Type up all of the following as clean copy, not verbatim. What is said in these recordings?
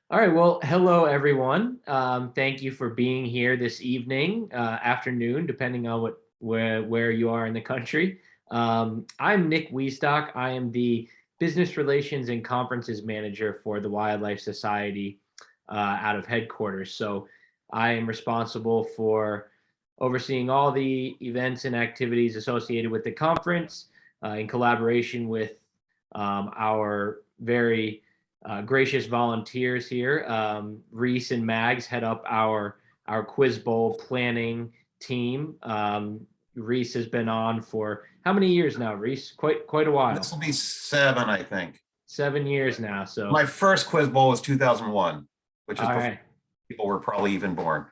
All right. Well, hello, everyone. Thank you for being here this evening, afternoon, depending on where you are in the country. I'm Nick Wiestock. I am the Business Relations and Conferences Manager for the Wildlife Society out of headquarters. So I am responsible for overseeing all the events and activities associated with the conference in collaboration with our very gracious volunteers here. Reese and Mags head up our Quiz Bowl planning team. Reese has been on for how many years now, Reese? Quite a while. This will be 7, I think. 7 years now. So My first Quiz Bowl was 2001, which is all before right. people were probably even born.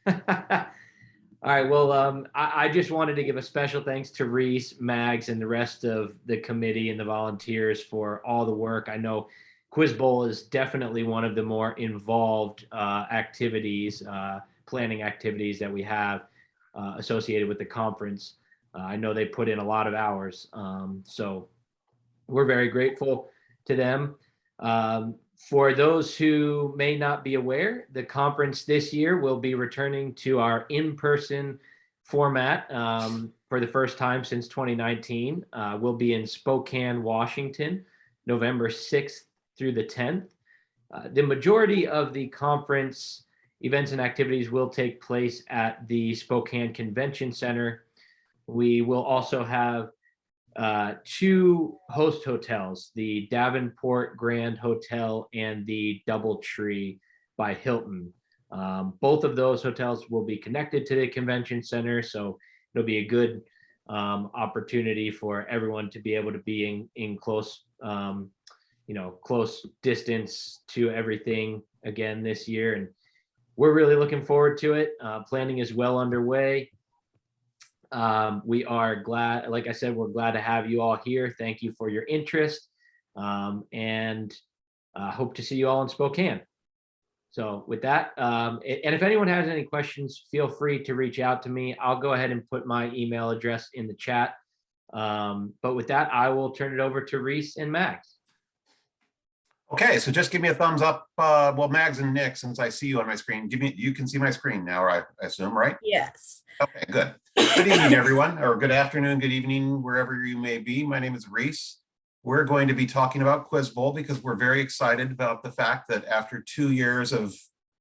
All right. Well, I just wanted to give a special thanks to Reese, Mags, and the rest of the committee and the volunteers for all the work. I know Quiz Bowl is definitely one of the more involved activities, planning activities that we have associated with the conference. I know they put in a lot of hours. So we're very grateful to them. For those who may not be aware, the conference this year will be returning to our in-person format for the first time since 2019. We'll be in Spokane, Washington, November 6th through the 10th. The majority of the conference events and activities will take place at the Spokane Convention Center. We will also have two host hotels, the Davenport Grand Hotel and the Doubletree by Hilton. Both of those hotels will be connected to the convention center, so it'll be a good opportunity for everyone to be able to be in close, close distance to everything again this year. And we're really looking forward to it. Planning is well underway. We are glad, like I said, we're glad to have you all here. Thank you for your interest, and hope to see you all in Spokane. So with that, and if anyone has any questions, feel free to reach out to me. I'll go ahead and put my email address in the chat. But with that, I will turn it over to Reese and Max. Okay, so just give me a thumbs up. Well, Mags and Nick, since I see you on my screen, you can see my screen now, I assume, right? Yes. Okay, good. Good evening, everyone, or good afternoon, good evening, wherever you may be. My name is Reese. We're going to be talking about Quiz Bowl because we're very excited about the fact that after 2 years of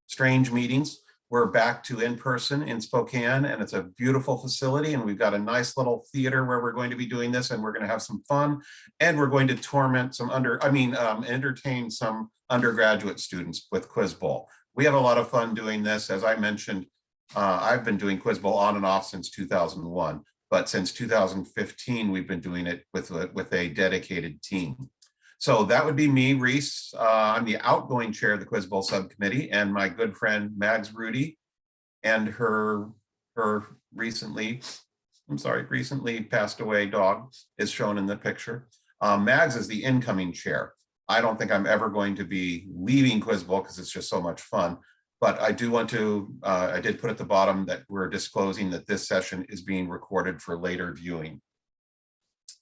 strange meetings, we're back to in-person in Spokane, and it's a beautiful facility, and we've got a nice little theater where we're going to be doing this, and we're going to have some fun, and we're going to entertain some undergraduate students with Quiz Bowl. We have a lot of fun doing this. As I mentioned, I've been doing Quiz Bowl on and off since 2001, but since 2015, we've been doing it with a dedicated team. So that would be me, Reese. I'm the outgoing chair of the Quiz Bowl subcommittee, and my good friend Mags Rudy and her recently passed away dog is shown in the picture. Mags is the incoming chair. I don't think I'm ever going to be leaving Quiz Bowl because it's just so much fun. But I do want to, I did put at the bottom that we're disclosing that this session is being recorded for later viewing.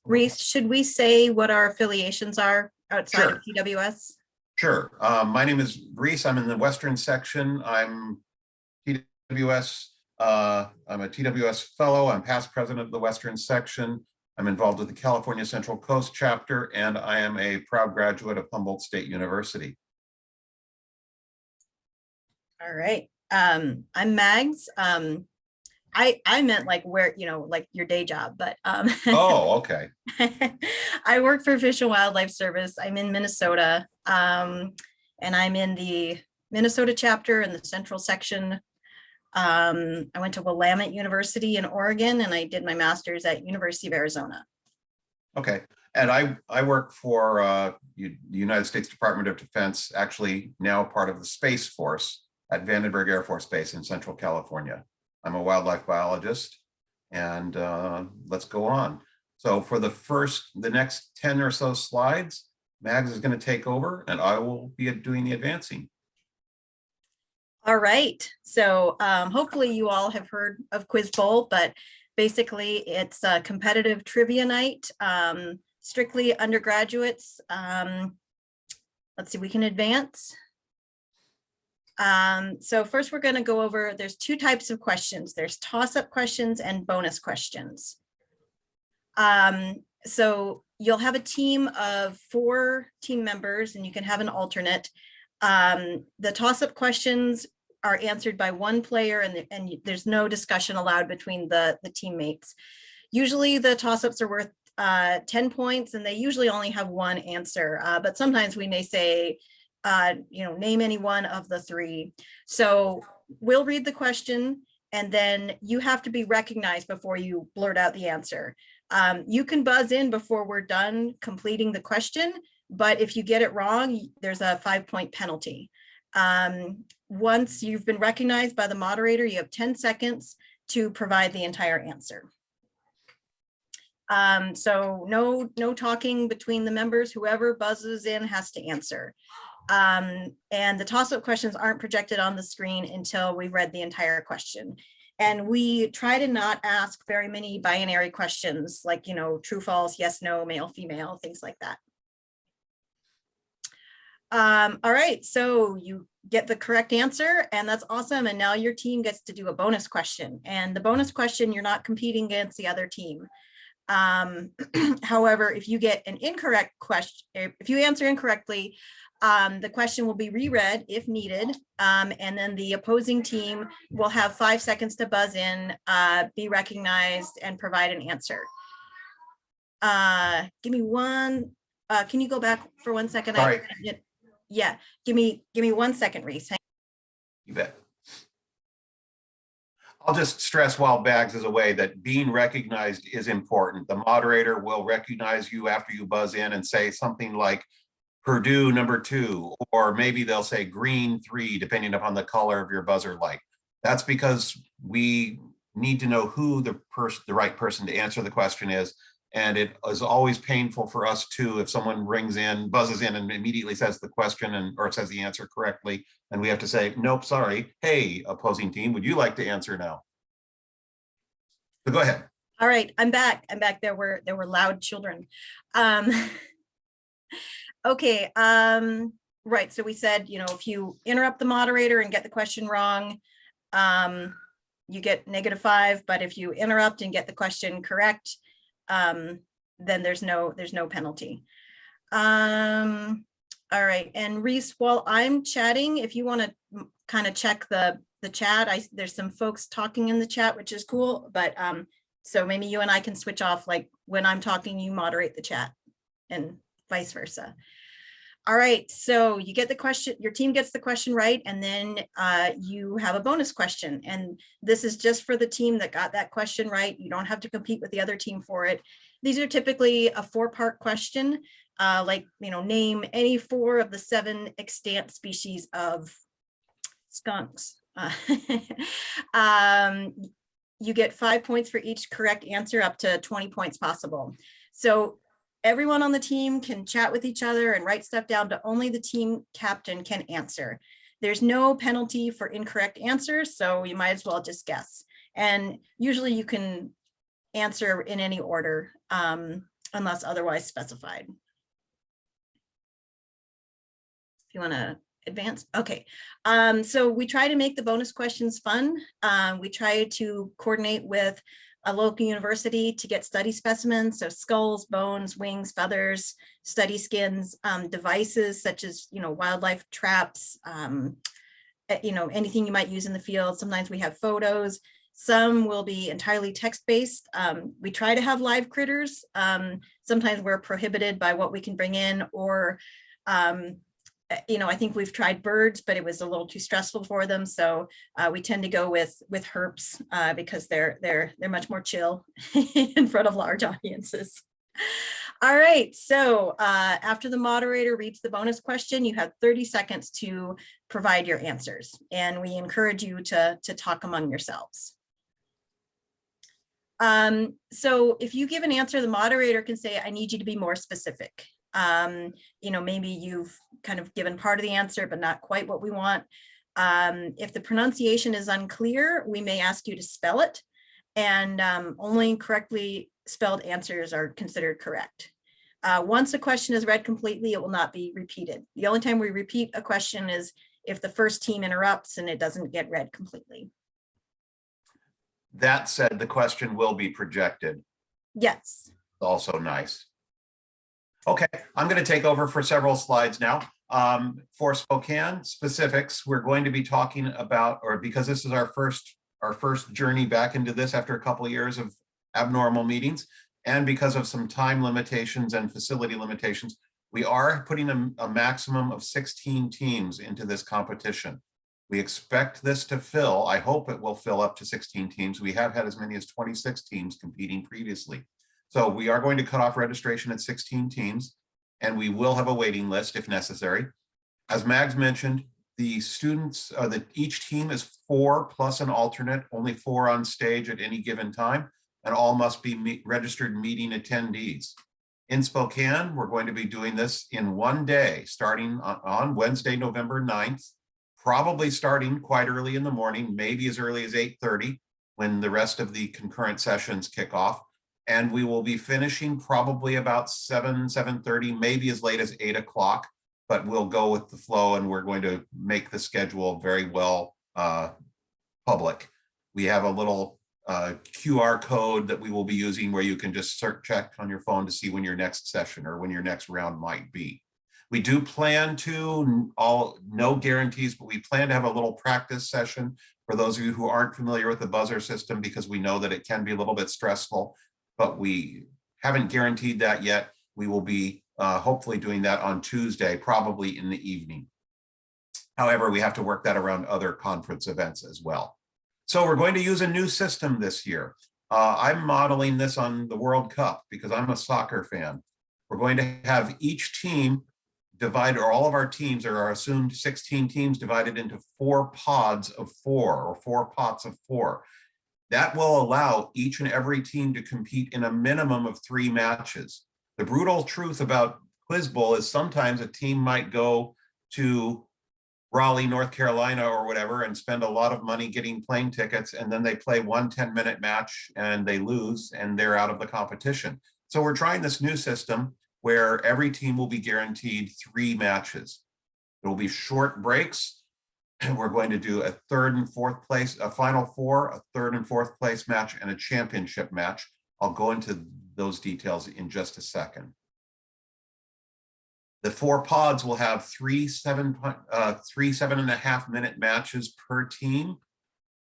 Reese, should we say what our affiliations are outside Sure. of TWS? Sure. My name is Reese. I'm in the Western section. I'm TWS. I'm a TWS fellow. I'm past president of the Western section. I'm involved with the California Central Coast chapter, and I am a proud graduate of Humboldt State University. All right. I'm Mags. I meant like where, like your day job, but Oh, okay. I work for Fish and Wildlife Service. I'm in Minnesota, and I'm in the Minnesota chapter in the central section. I went to Willamette University in Oregon, and I did my master's at University of Arizona. Okay. And I work for the United States Department of Defense, actually now part of the Space Force at Vandenberg Air Force Base in Central California. I'm a wildlife biologist, and let's go on. So for the next 10 or so slides, Mags is going to take over, and I will be doing the advancing. All right. So hopefully you all have heard of Quiz Bowl, but basically it's a competitive trivia night, strictly undergraduates. Let's see, we can advance. So first we're going to go over, there's two types of questions. There's toss-up questions and bonus questions. So you'll have a team of 4 team members and you can have an alternate. The toss-up questions are answered by one player and there's no discussion allowed between the teammates. Usually the toss-ups are worth 10 points and they usually only have one answer, but sometimes we may say, name any one of the 3. So we'll read the question and then you have to be recognized before you blurt out the answer. You can buzz in before we're done completing the question, but if you get it wrong, there's a 5-point penalty. Once you've been recognized by the moderator, you have 10 seconds to provide the entire answer. So no talking between the members. Whoever buzzes in has to answer. And the toss-up questions aren't projected on the screen until we've read the entire question. And we try to not ask very many binary questions like, true, false, yes, no, male, female, things like that. All right, so you get the correct answer and that's awesome. And now your team gets to do a bonus question. And the bonus question, you're not competing against the other team. However, if you get an incorrect question, if you answer incorrectly, the question will be reread if needed, and then the opposing team will have 5 seconds to buzz in, be recognized, and provide an answer. Give me one. Can you go back for 1 second? All right. Yeah, give me 1 second, Reese. You bet. I'll just stress while Bags is away that being recognized is important. The moderator will recognize you after you buzz in and say something like Purdue #2, or maybe they'll say green 3, depending upon the color of your buzzer light. That's because we need to know who the right person to answer the question is. And it is always painful for us too if someone buzzes in and immediately says the question or says the answer correctly, and we have to say, nope, sorry. Hey, opposing team, would you like to answer now? So go ahead. All right, I'm back. There were loud children. Okay, right. So we said, if you interrupt the moderator and get the question wrong, you get -5. But if you interrupt and get the question correct, then there's no penalty. All right, and Reese, while I'm chatting, if you want to kind of check the chat, there's some folks talking in the chat, which is cool. But so maybe you and I can switch off, like when I'm talking, you moderate the chat, and vice versa. All right, so you get the question, your team gets the question right, and then you have a bonus question. And this is just for the team that got that question right. You don't have to compete with the other team for it. These are typically a 4-part question, like, name any 4 of the 7 extant species of skunks. You get 5 points for each correct answer, up to 20 points possible. So everyone on the team can chat with each other and write stuff down, but only the team captain can answer. There's no penalty for incorrect answers, so you might as well just guess. And usually you can answer in any order, unless otherwise specified. If you want to advance. Okay, so we try to make the bonus questions fun. We try to coordinate with a local university to get study specimens, so skulls, bones, wings, feathers, study skins, devices such as wildlife traps, anything you might use in the field. Sometimes we have photos. Some will be entirely text-based. We try to have live critters. Sometimes we're prohibited by what we can bring in, or I think we've tried birds, but it was a little too stressful for them. So we tend to go with herps because they're much more chill in front of large audiences. All right, so after the moderator reads the bonus question, you have 30 seconds to provide your answers, and we encourage you to talk among yourselves. So if you give an answer, the moderator can say, I need you to be more specific. Maybe you've kind of given part of the answer, but not quite what we want. If the pronunciation is unclear, we may ask you to spell it, and only correctly spelled answers are considered correct. Once a question is read completely, it will not be repeated. The only time we repeat a question is if the first team interrupts and it doesn't get read completely. That said, the question will be projected. Yes. Also nice. Okay, I'm going to take over for several slides now. For Spokane specifics, we're going to be talking about, or because this is our first journey back into this after a couple of years of abnormal meetings, and because of some time limitations and facility limitations, we are putting a maximum of 16 teams into this competition. We expect this to fill. I hope it will fill up to 16 teams. We have had as many as 26 teams competing previously. So we are going to cut off registration at 16 teams, and we will have a waiting list if necessary. As Mags mentioned, the students, each team is 4 plus an alternate, only 4 on stage at any given time, and all must be registered meeting attendees. In Spokane, we're going to be doing this in one day, starting on Wednesday, November 9th, probably starting quite early in the morning, maybe as early as 8:30 when the rest of the concurrent sessions kick off. And we will be finishing probably about 7:30, maybe as late as 8 o'clock, but we'll go with the flow and we're going to make the schedule very well public. We have a little QR code that we will be using where you can just check on your phone to see when your next session or when your next round might be. We do plan to, no guarantees, but we plan to have a little practice session for those of you who aren't familiar with the buzzer system, because we know that it can be a little bit stressful, but we haven't guaranteed that yet. We will be hopefully doing that on Tuesday, probably in the evening. However, we have to work that around other conference events as well. So we're going to use a new system this year. I'm modeling this on the World Cup because I'm a soccer fan. We're going to have each team divided, or all of our teams, there are assumed 16 teams divided into 4 pods of 4 or 4 pots of 4. That will allow each and every team to compete in a minimum of 3 matches. The brutal truth about Quiz Bowl is sometimes a team might go to Raleigh, North Carolina or whatever and spend a lot of money getting plane tickets, and then they play one 10-minute match and they lose and they're out of the competition. So we're trying this new system where every team will be guaranteed 3 matches. There will be short breaks. We're going to do a 3rd and 4th place, a final 4, a 3rd and 4th place match, and a championship match. I'll go into those details in just a second. The 4 pods will have 3 7.5-minute matches per team.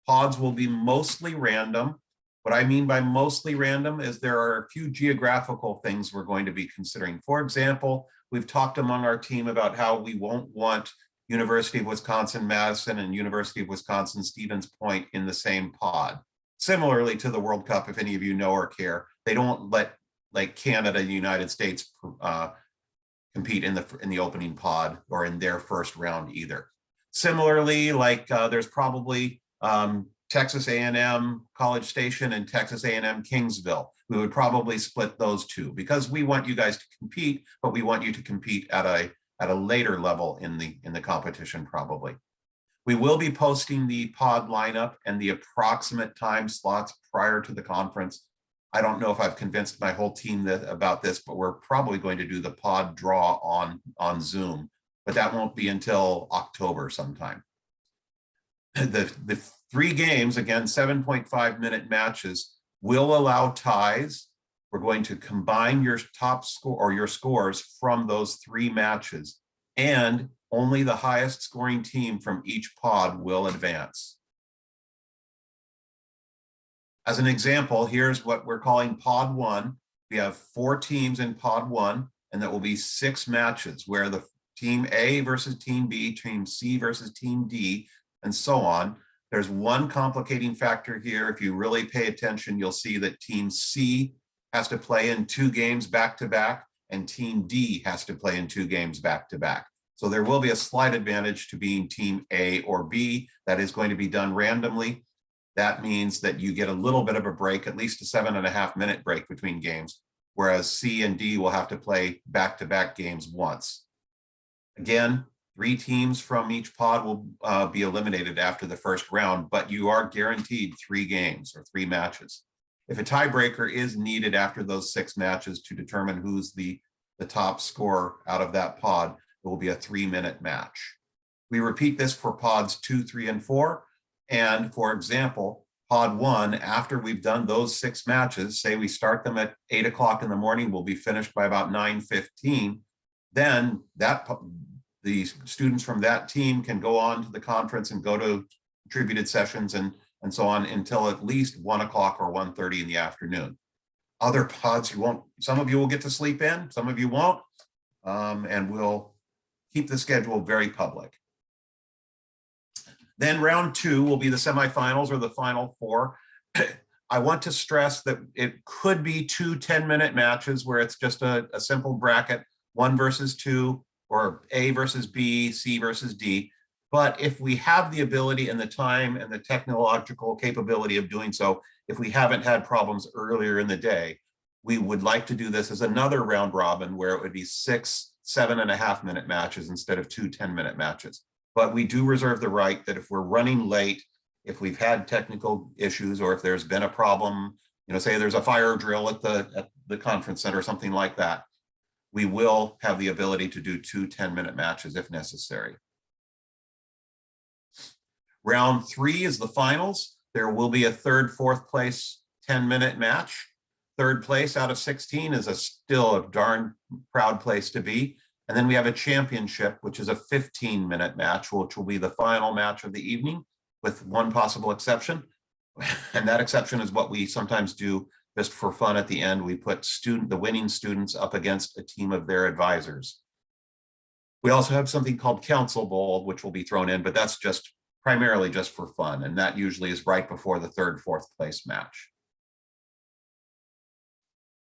Pods will be mostly random. What I mean by mostly random is there are a few geographical things we're going to be considering. For example, we've talked among our team about how we won't want University of Wisconsin-Madison and University of Wisconsin-Stevens Point in the same pod. Similarly to the World Cup, if any of you know or care, they don't let like Canada and the United States compete in the opening pod or in their first round either. Similarly, like there's probably Texas A&M College Station and Texas A&M Kingsville. We would probably split those 2 because we want you guys to compete, but we want you to compete at a later level in the competition probably. We will be posting the pod lineup and the approximate time slots prior to the conference. I don't know if I've convinced my whole team about this, but we're probably going to do the pod draw on Zoom, but that won't be until October sometime. The 3 games, again, 7.5-minute matches, will allow ties. We're going to combine your top score or your scores from those 3 matches, and only the highest scoring team from each pod will advance. As an example, here's what we're calling Pod 1. We have 4 teams in Pod 1, and that will be 6 matches where the Team A versus Team B, Team C versus Team D, and so on. There's one complicating factor here. If you really pay attention, you'll see that Team C has to play in 2 games back-to-back, and Team D has to play in 2 games back-to-back. So there will be a slight advantage to being Team A or B. That is going to be done randomly. That means that you get a little bit of a break, at least a 7.5-minute break between games, whereas C and D will have to play back-to-back games once. Again, 3 teams from each pod will be eliminated after the first round, but you are guaranteed 3 games or 3 matches. If a tiebreaker is needed after those 6 matches to determine who's the top scorer out of that pod, it will be a 3-minute match. We repeat this for pods 2, 3, and 4. And for example, pod 1, after we've done those 6 matches, say we start them at 8 o'clock in the morning, we'll be finished by about 9:15. Then the students from that team can go on to the conference and go to contributed sessions and so on until at least 1 o'clock or 1:30 in the afternoon. Other pods, some of you will get to sleep in, some of you won't, and we'll keep the schedule very public. Then round 2 will be the semifinals or the final 4. I want to stress that it could be 2 10-minute matches where it's just a simple bracket, 1 versus 2, or A versus B, C versus D. But if we have the ability and the time and the technological capability of doing so, if we haven't had problems earlier in the day, we would like to do this as another round robin where it would be 6 7.5-minute matches instead of 2 10-minute matches. But we do reserve the right that if we're running late, if we've had technical issues, or if there's been a problem, say there's a fire drill at the conference center or something like that, we will have the ability to do 2 10-minute matches if necessary. Round 3 is the finals. There will be a 3rd, 4th place 10-minute match. 3rd place out of 16 is still a darn proud place to be. And then we have a championship, which is a 15-minute match, which will be the final match of the evening, with one possible exception. And that exception is what we sometimes do just for fun at the end. We put the winning students up against a team of their advisors. We also have something called Council Bowl, which will be thrown in, but that's primarily just for fun. And that usually is right before the 3rd, 4th place match.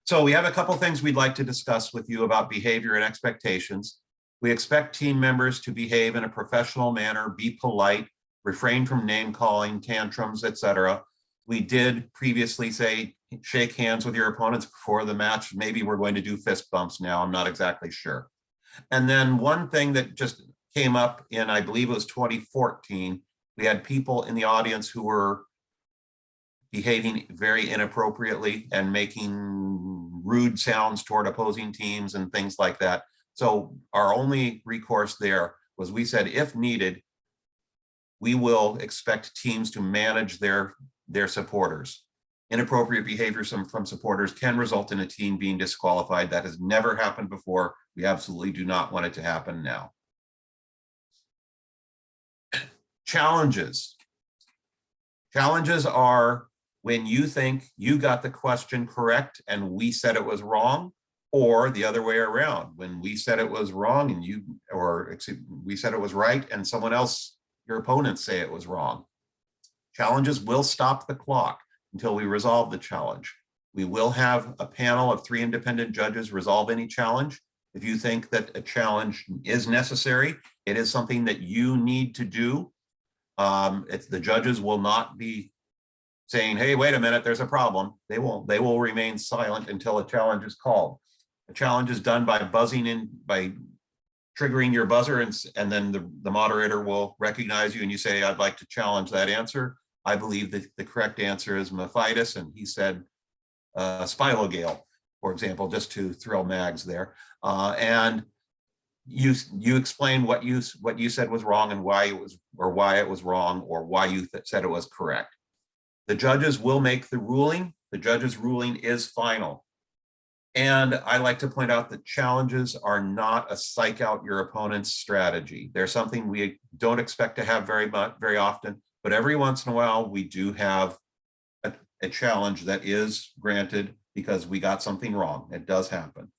So we have a couple things we'd like to discuss with you about behavior and expectations. We expect team members to behave in a professional manner, be polite, refrain from name calling, tantrums, etc. We did previously say, shake hands with your opponents before the match. Maybe we're going to do fist bumps now. I'm not exactly sure. And then one thing that just came up in, I believe it was 2014, we had people in the audience who were behaving very inappropriately and making rude sounds toward opposing teams and things like that. So our only recourse there was, we said, if needed, we will expect teams to manage their supporters. Inappropriate behavior from supporters can result in a team being disqualified. That has never happened before. We absolutely do not want it to happen now. Challenges. Challenges are when you think you got the question correct and we said it was wrong, or the other way around, when we said it was wrong and we said it was right and someone else, your opponents, say it was wrong. Challenges will stop the clock until we resolve the challenge. We will have a panel of 3 independent judges resolve any challenge. If you think that a challenge is necessary, it is something that you need to do. The judges will not be saying, hey, wait a minute, there's a problem. They will remain silent until a challenge is called. A challenge is done by buzzing in, by triggering your buzzer, and then the moderator will recognize you and you say, I'd like to challenge that answer. I believe that the correct answer is Mephitis, and he said Spilogale, for example, just to thrill Mags there. And you explain what you said was wrong and why it was wrong, or why you said it was correct. The judges will make the ruling. The judge's ruling is final. And I like to point out that challenges are not a psych out your opponent's strategy. They're something we don't expect to have very often, but every once in a while we do have a challenge that is granted because we got something wrong. It does happen.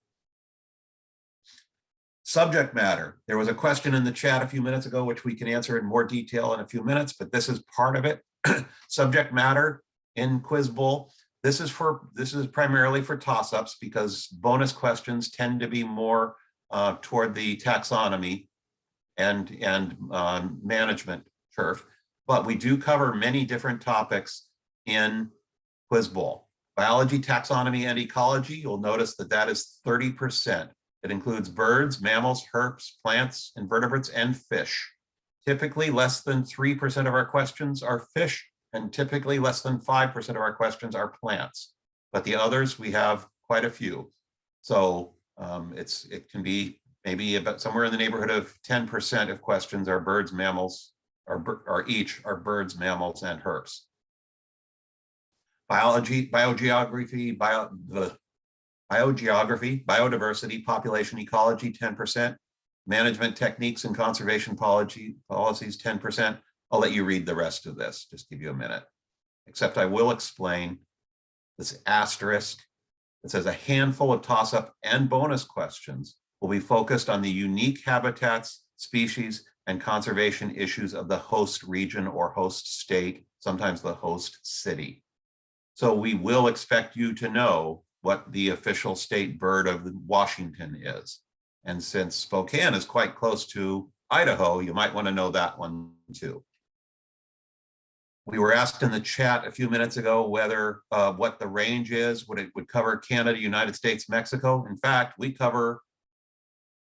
Subject matter. There was a question in the chat a few minutes ago, which we can answer in more detail in a few minutes, but this is part of it. Subject matter in Quiz Bowl. This is primarily for toss-ups because bonus questions tend to be more toward the taxonomy and management turf, but we do cover many different topics in Quiz Bowl. Biology, taxonomy, and ecology, you'll notice that is 30%. It includes birds, mammals, herps, plants, invertebrates, and fish. Typically, less than 3% of our questions are fish, and typically less than 5% of our questions are plants. But the others, we have quite a few. So it can be maybe about somewhere in the neighborhood of 10% of questions are birds, mammals, are each are birds, mammals, and herps. Biology, biogeography, biodiversity, population ecology, 10%. Management techniques and conservation policies, 10%. I'll let you read the rest of this, just give you a minute. Except I will explain this asterisk. It says a handful of toss-up and bonus questions will be focused on the unique habitats, species, and conservation issues of the host region or host state, sometimes the host city. So we will expect you to know what the official state bird of Washington is. And since Spokane is quite close to Idaho, you might want to know that one too. We were asked in the chat a few minutes ago whether what the range is, would it would cover Canada, United States, Mexico. In fact, we cover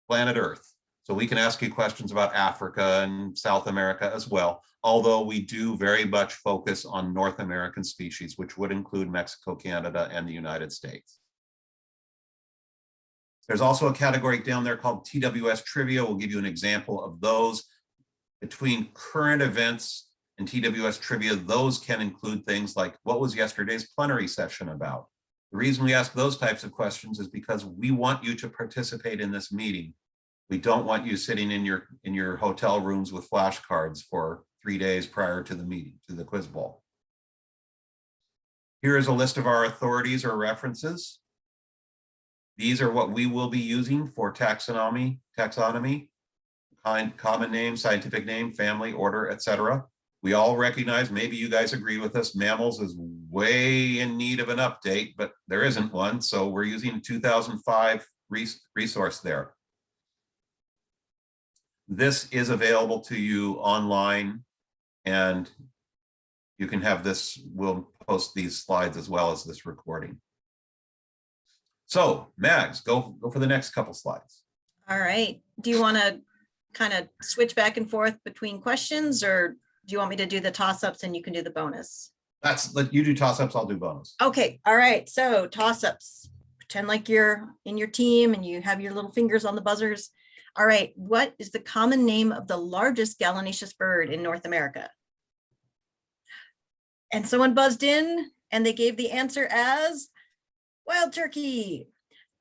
planet Earth. So we can ask you questions about Africa and South America as well, although we do very much focus on North American species, which would include Mexico, Canada, and the United States. There's also a category down there called TWS Trivia. We'll give you an example of those. Between current events and TWS Trivia, those can include things like, what was yesterday's plenary session about? The reason we ask those types of questions is because we want you to participate in this meeting. We don't want you sitting in your hotel rooms with flashcards for 3 days prior to the meeting, to the Quiz Bowl. Here is a list of our authorities or references. These are what we will be using for taxonomy, common name, scientific name, family, order, etc. We all recognize, maybe you guys agree with us, mammals is way in need of an update, but there isn't one. So we're using a 2005 resource there. This is available to you online, and you can have this, we'll post these slides as well as this recording. So Mags, go for the next couple slides. All right. Do you want to kind of switch back and forth between questions, or do you want me to do the toss-ups and you can do the bonus? Let you do toss-ups, I'll do bonus. Okay. All right. So toss-ups. Pretend like you're in your team and you have your little fingers on the buzzers. All right. What is the common name of the largest gallinaceous bird in North America? And someone buzzed in and they gave the answer as wild turkey.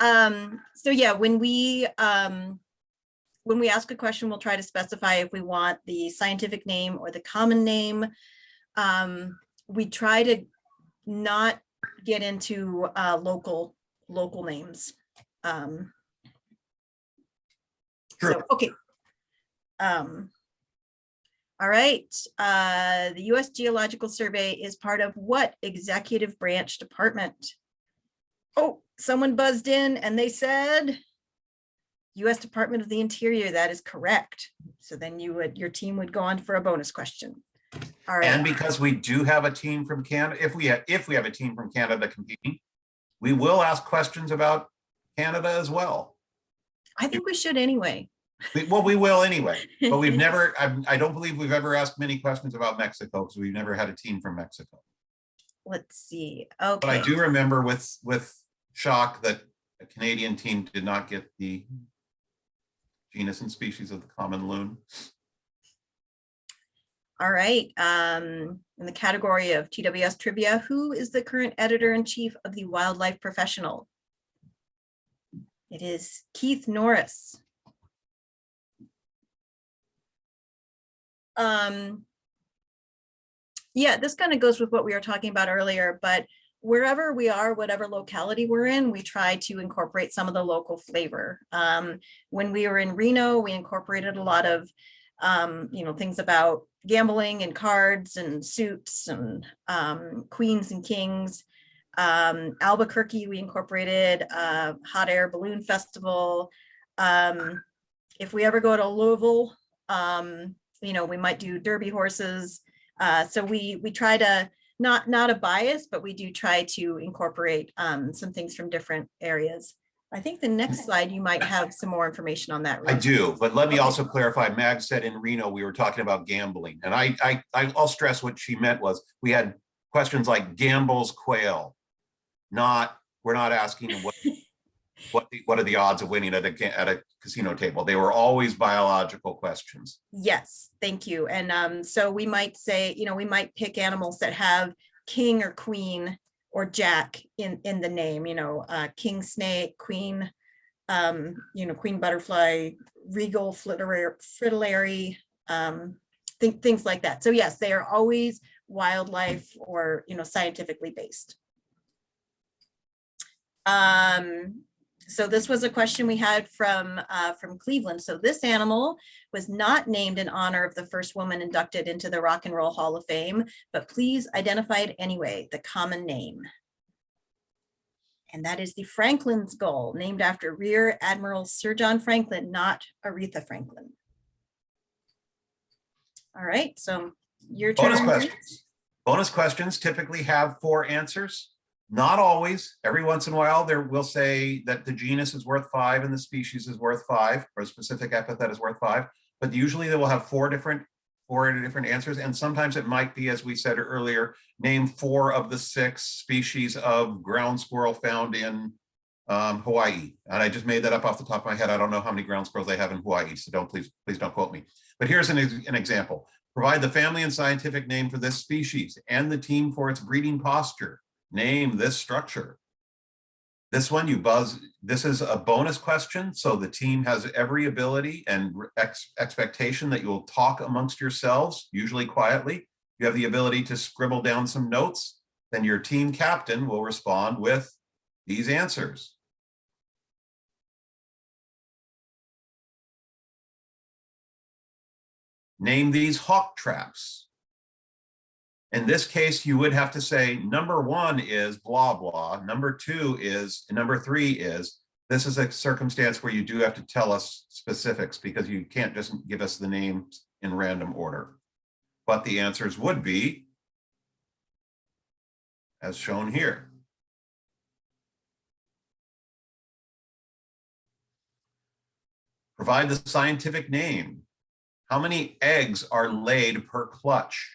So yeah, when we ask a question, we'll try to specify if we want the scientific name or the common name. We try to not get into local names. Sure. So, okay. All right. The U.S. Geological Survey is part of what executive branch department? Oh, someone buzzed in and they said U.S. Department of the Interior. That is correct. So then your team would go on for a bonus question. All right. And because we do have a team from Canada, if we have a team from Canada competing, we will ask questions about Canada as well. I think we should anyway. Well, we will anyway, but we've never, I don't believe we've ever asked many questions about Mexico because we've never had a team from Mexico. Let's see. Okay. But I do remember with shock that a Canadian team did not get the genus and species of the common loon. All right. In the category of TWS trivia, who is the current editor-in-chief of the Wildlife Professional? It is Keith Norris. Yeah, this kind of goes with what we were talking about earlier, but wherever we are, whatever locality we're in, we try to incorporate some of the local flavor. When we were in Reno, we incorporated a lot of, things about gambling and cards and suits and queens and kings. Albuquerque, we incorporated hot air balloon festival. If we ever go to Louisville, we might do derby horses. So we try to not a bias, but we do try to incorporate some things from different areas. I think the next slide, you might have some more information on that. I do, but let me also clarify. Mag said in Reno, we were talking about gambling, and I'll stress what she meant was we had questions like Gamble's quail. We're not asking what what are the odds of winning at a casino table? They were always biological questions. Yes, thank you. And so we might say, we might pick animals that have king or queen or jack in the name, king snake, queen, queen butterfly, regal fritillary, things like that. So yes, they are always wildlife or, scientifically based. So this was a question we had from Cleveland. So this animal was not named in honor of the first woman inducted into the Rock and Roll Hall of Fame, but please identify it anyway, the common name. And that is the Franklin's gull, named after Rear Admiral Sir John Franklin, not Aretha Franklin. All right, so your turn. Bonus questions. Bonus questions typically have 4 answers. Not always. Every once in a while, there will say that the genus is worth 5 and the species is worth 5, or a specific epithet is worth 5. But usually they will have 4 different answers. And sometimes it might be, as we said earlier, name 4 of the 6 species of ground squirrel found in Hawaii. And I just made that up off the top of my head. I don't know how many ground squirrels they have in Hawaii, so please don't quote me. But here's an example. Provide the family and scientific name for this species and the team for its breeding posture. Name this structure. This one this is a bonus question, so the team has every ability and expectation that you will talk amongst yourselves, usually quietly. You have the ability to scribble down some notes, then your team captain will respond with these answers. Name these hawk traps. In this case, you would have to say number 1 is blah, blah. Number 3 is, this is a circumstance where you do have to tell us specifics because you can't just give us the names in random order. But the answers would be as shown here. Provide the scientific name. How many eggs are laid per clutch?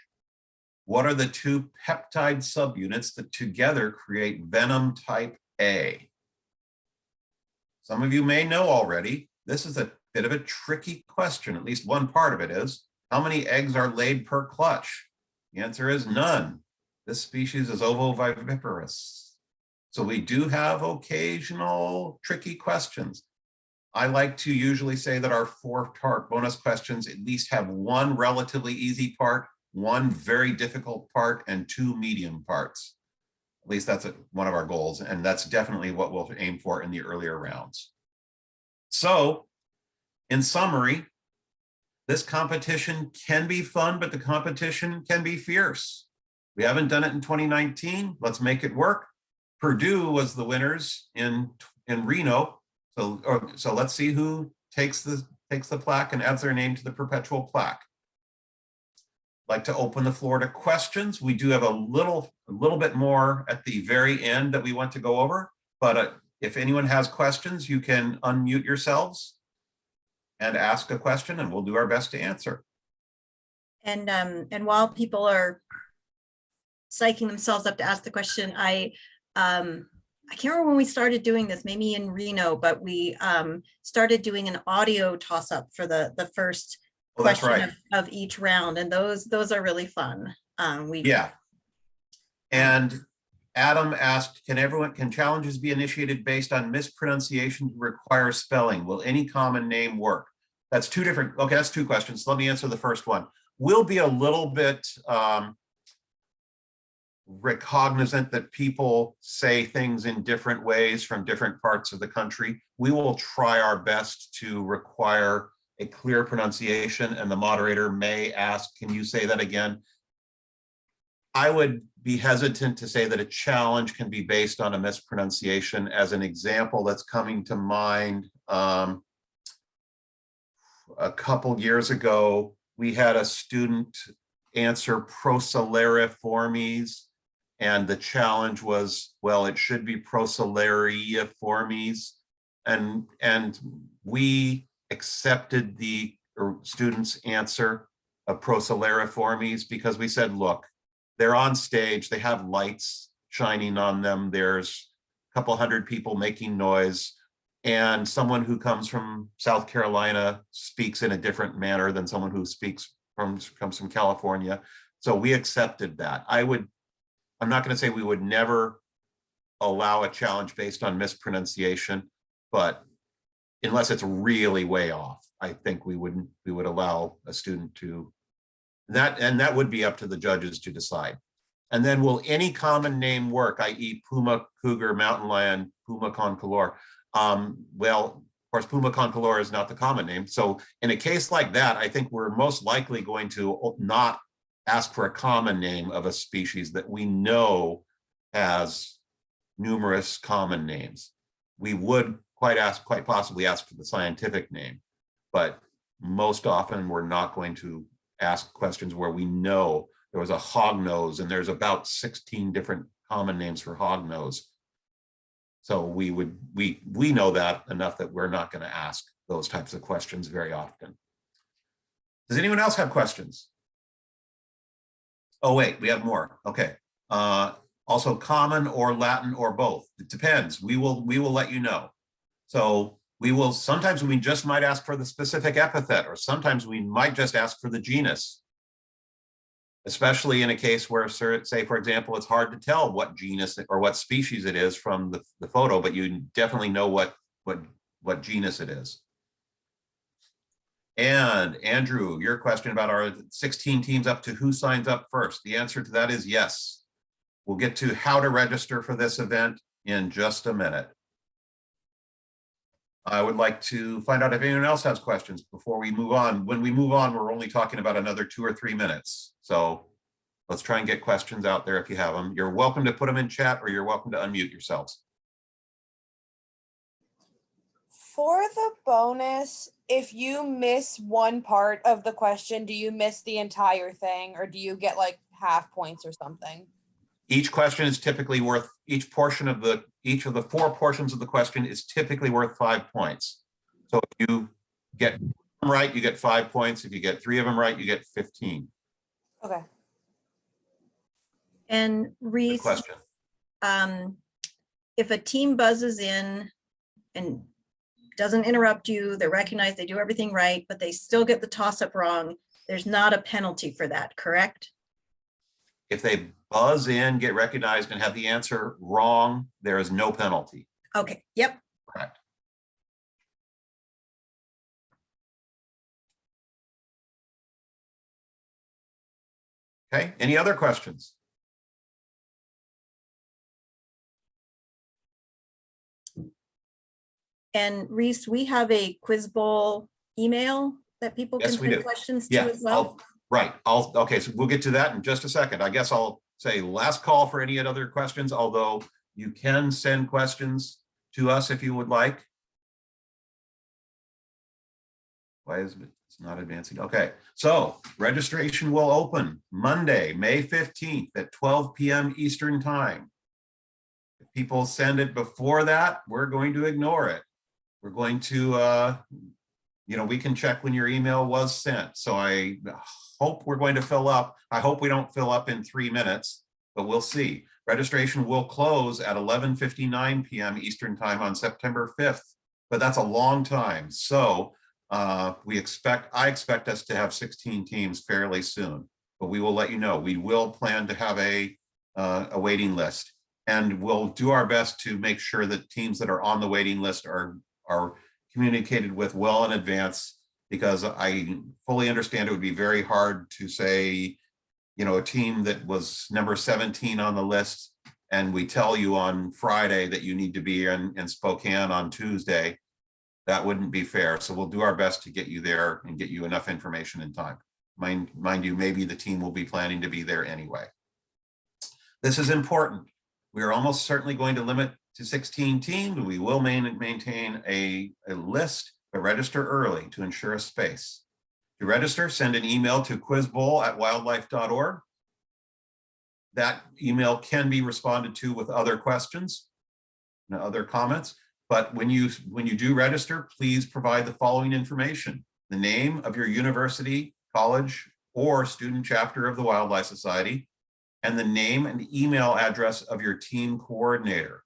What are the 2 peptide subunits that together create venom type A? Some of you may know already, this is a bit of a tricky question, at least one part of it is. How many eggs are laid per clutch? The answer is none. This species is ovoviviparous. So we do have occasional tricky questions. I like to usually say that our 4-part bonus questions at least have 1 relatively easy part, 1 very difficult part, and 2 medium parts. At least that's one of our goals, and that's definitely what we'll aim for in the earlier rounds. So, in summary, this competition can be fun, but the competition can be fierce. We haven't done it in 2019. Let's make it work. Purdue was the winners in Reno. So let's see who takes the plaque and adds their name to the perpetual plaque. I'd like to open the floor to questions. We do have a little bit more at the very end that we want to go over, but if anyone has questions, you can unmute yourselves and ask a question, and we'll do our best to answer. And while people are psyching themselves up to ask the question, I can't remember when we started doing this, maybe in Reno, but we started doing an audio toss-up for the first question right. of each round, and those are really fun. Yeah. And Adam asked, can challenges be initiated based on mispronunciation to require spelling? Will any common name work? That's 2 different, okay, that's 2 questions. Let me answer the first one. We'll be a little bit recognizant that people say things in different ways from different parts of the country. We will try our best to require a clear pronunciation, and the moderator may ask, can you say that again? I would be hesitant to say that a challenge can be based on a mispronunciation. As an example that's coming to mind, a couple years ago, we had a student answer Procellariiformes, and the challenge was, well, it should be Procellariiformes, and we accepted the student's answer of Procellariiformes because we said, look, they're on stage, they have lights shining on them, there's a couple hundred people making noise. and someone who comes from South Carolina speaks in a different manner than someone who comes from California. So we accepted that. I'm not going to say we would never allow a challenge based on mispronunciation, but unless it's really way off, I think we would allow a student to that, and that would be up to the judges to decide. And then will any common name work, i.e. puma, cougar, mountain lion, puma concolor? Well, of course, puma concolor is not the common name. So in a case like that, I think we're most likely going to not ask for a common name of a species that we know has numerous common names. We would quite possibly ask for the scientific name, but most often we're not going to ask questions where we know there was a hognose and there's about 16 different common names for hognose. So we know that enough that we're not going to ask those types of questions very often. Does anyone else have questions? Oh, wait, we have more. Okay. Also common or Latin or both. It depends. We will let you know. So sometimes we just might ask for the specific epithet, or sometimes we might just ask for the genus. Especially in a case where, say, for example, it's hard to tell what genus or what species it is from the photo, but you definitely know what genus it is. And Andrew, your question about our 16 teams up to who signs up first. The answer to that is yes. We'll get to how to register for this event in just a minute. I would like to find out if anyone else has questions before we move on. When we move on, we're only talking about another 2 or 3 minutes. So let's try and get questions out there if you have them. You're welcome to put them in chat, or you're welcome to unmute yourselves. For the bonus, if you miss one part of the question, do you miss the entire thing, or do you get like half points or something? Each question is typically worth, each of the 4 portions of the question is typically worth 5 points. So if you get them right, you get 5 points. If you get 3 of them right, you get 15. Okay. And Good Reese, question. if a team buzzes in and doesn't interrupt you, they recognize they do everything right, but they still get the toss-up wrong, there's not a penalty for that, correct? If they buzz in, get recognized, and have the answer wrong, there is no penalty. Okay, yep. Correct. Okay, any other questions? And Reese, we have a Quiz Bowl email that people Yes, can we send do. questions to Yeah, as well. okay, so we'll get to that in just a second. I guess I'll say last call for any other questions, although you can send questions to us if you would like. Why is it's not advancing? Okay, so registration will open Monday, May 15th at 12 p.m. Eastern time. If people send it before that, we're going to ignore it. We're going to, we can check when your email was sent. So I hope we're going to fill up. I hope we don't fill up in 3 minutes, but we'll see. Registration will close at 11:59 p.m. Eastern time on September 5th, but that's a long time. So I expect us to have 16 teams fairly soon, but we will let you know. We will plan to have a waiting list, and we'll do our best to make sure that teams that are on the waiting list are communicated with well in advance, because I fully understand it would be very hard to say, a team that was number 17 on the list, and we tell you on Friday that you need to be in Spokane on Tuesday. That wouldn't be fair. So we'll do our best to get you there and get you enough information in time. Mind you, maybe the team will be planning to be there anyway. This is important. We are almost certainly going to limit to 16 teams. We will maintain a list, but register early to ensure a space. To register, send an email to quizbowl@wildlife.org. That email can be responded to with other questions and other comments. But when you do register, please provide the following information: the name of your university, college, or student chapter of the Wildlife Society, and the name and email address of your team coordinator.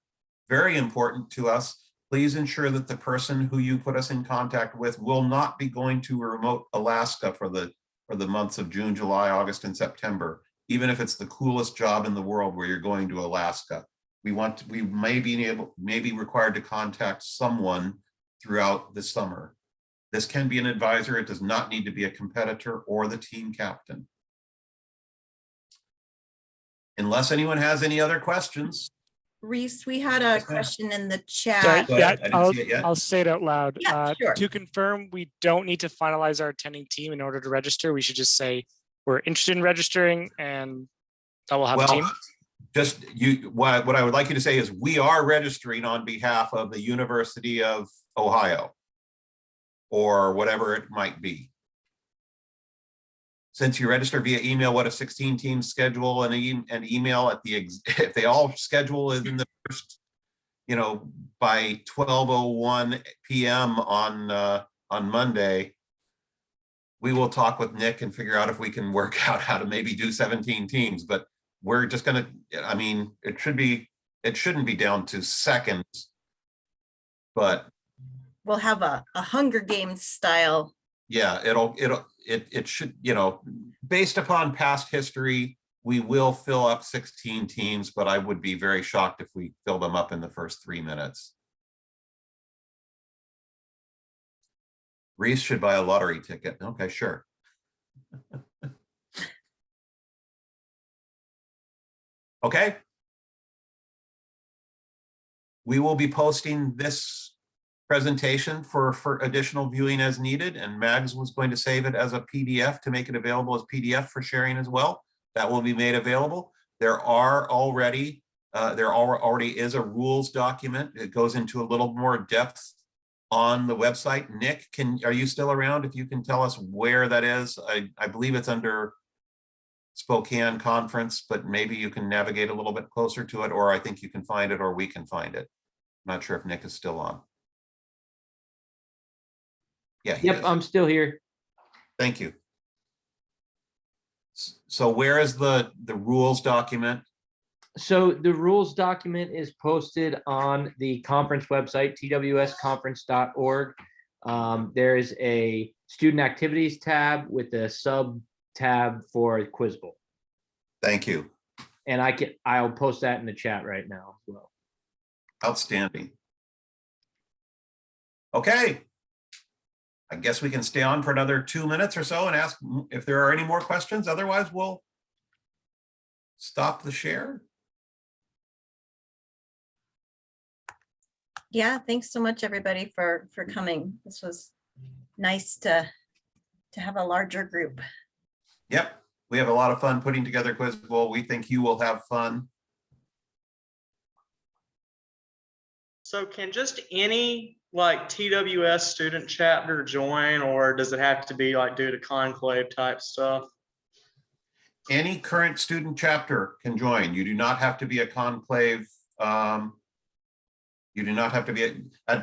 Very important to us, please ensure that the person who you put us in contact with will not be going to remote Alaska for the months of June, July, August, and September, even if it's the coolest job in the world where you're going to Alaska. We may be required to contact someone throughout the summer. This can be an advisor. It does not need to be a competitor or the team captain. Unless anyone has any other questions. Reese, we had a Yes, ma'am. question in the Sorry, chat. Go ahead. yeah, I didn't see it yet. I'll say it out loud. Yeah, sure. To confirm, we don't need to finalize our attending team in order to register. We should just say we're interested in registering and that will have a team. Well, just what I would like you to say is we are registering on behalf of the University of Ohio or whatever it might be. Since you register via email, what if 16 teams schedule an email at if they all schedule it in the first, by 12:01 p.m. on Monday, we will talk with Nick and figure out if we can work out how to maybe do 17 teams, but we're just gonna, it shouldn't be down to seconds, but We'll have a Hunger Games style. yeah, it should, based upon past history, we will fill up 16 teams, but I would be very shocked if we fill them up in the first 3 minutes. Reese should buy a lottery ticket. Okay, sure. Okay. We will be posting this presentation for additional viewing as needed, and Mags was going to save it as a PDF to make it available as PDF for sharing as well. That will be made available. There already is a rules document. It goes into a little more depth on the website. Nick, are you still around? If you can tell us where that is. I believe it's under Spokane Conference, but maybe you can navigate a little bit closer to it, or I think you can find it, or we can find it. I'm not sure if Nick is still on. Yeah, he Yep, is. I'm still here. Thank you. So where is the rules document? So the rules document is posted on the conference website, twsconference.org. There is a student activities tab with a sub tab for Quiz Bowl. Thank you. And I'll post that in the chat right now as well. Outstanding. Okay. I guess we can stay on for another 2 minutes or so and ask if there are any more questions. Otherwise, we'll stop the share. Yeah, thanks so much, everybody, for coming. This was nice to have a larger group. Yep, we have a lot of fun putting together Quiz Bowl. We think you will have fun. So can just any TWS student chapter join, or does it have to be due to conclave type stuff? Any current student chapter can join. You do not have to be a conclave. You do not have to be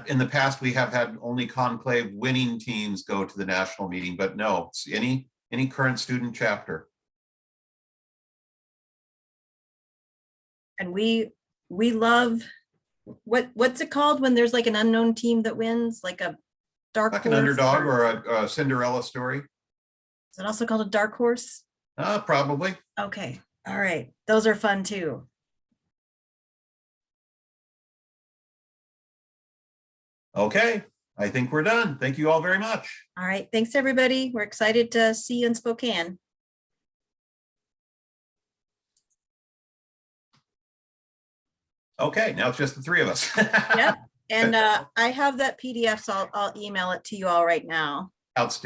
in the past, we have had only conclave winning teams go to the national meeting, but no, it's any current student chapter. And we love, what's it called when there's an unknown team that wins, like a dark Like horse? an underdog or a Cinderella story? Is it also called a dark horse? Probably. Okay, all right. Those are fun too. Okay, I think we're done. Thank you all very much. All right, thanks, everybody. We're excited to see you in Spokane. Okay, now it's just the three of us. Yep. And I have that PDF, so I'll email it to you all right now. Outstanding.